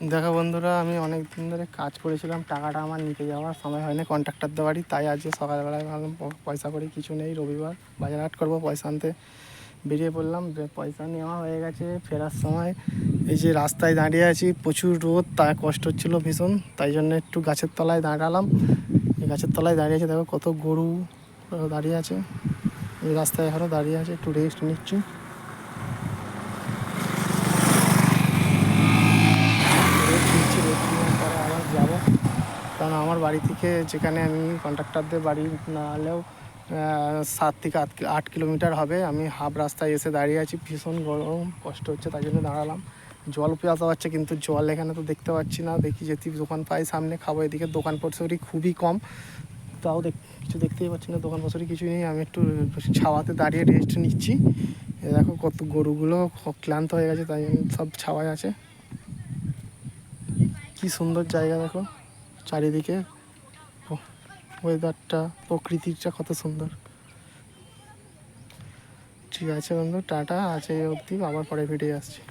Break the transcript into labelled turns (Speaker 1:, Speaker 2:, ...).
Speaker 1: দেখো বন্ধুরা, আমি অনেক দিন ধরে কাজ করেছিলাম, টাকাটা আমার নিতে যাওয়ার সময় হয়নি কন্ট্রাক্টরদের বাড়ি। তাই আজকে সকালবেলায় ভাবলাম পয়সা করে কিছু নেই, রবিবার বাজার হাট করবো, পয়সা আনতে বেরিয়ে পড়লাম। পয়সা নেওয়া হয়ে গেছে। ফেরার সময় এই যে রাস্তায় দাঁড়িয়ে আছি, প্রচুর রোদ, তাই কষ্ট হচ্ছিলো ভীষণ, তাই জন্য একটু গাছের তলায় দাঁড়ালাম। এই গাছের তলায় দাঁড়িয়ে আছে, দেখো কত গরু দাঁড়িয়ে আছে। এই রাস্তায় এখনও দাঁড়িয়ে আছে, একটু রেস্ট নিচ্ছি। পরে আবার যাবো, কারণ আমার বাড়ি থেকে যেখানে আমি কন্ট্রাক্টরদের বাড়ি না হলেও 7 থেকে 8 কিলোমিটার হবে। আমি হাফ রাস্তায় এসে দাঁড়িয়ে আছি, ভীষণ গরম, কষ্ট হচ্ছে, তাই জন্য দাঁড়ালাম। জল পেয়াসা পাচ্ছে, কিন্তু জল এখানে তো দেখতে পাচ্ছি না। দেখি যদি দোকান পাই সামনে খাবো। এদিকে দোকান পছরি খুবই কম, তাও কিছু দেখতেই পাচ্ছি না, দোকান পছরি কিছুই নেই। আমি একটু ছাওয়াতে দাঁড়িয়ে রেস্ট নিচ্ছি। দেখো কত গরুগুলো ক্লান্ত হয়ে গেছে, তাই জন্য সব ছাওয়ায় আছে। কি সুন্দর জায়গা দেখো, চারিদিকে ওয়েদারটা, প্রকৃতিটা কত সুন্দর। ঠিক আছে বন্ধু, টাটা, আছে অবধি, আবার পরে ভিডিও আসছি।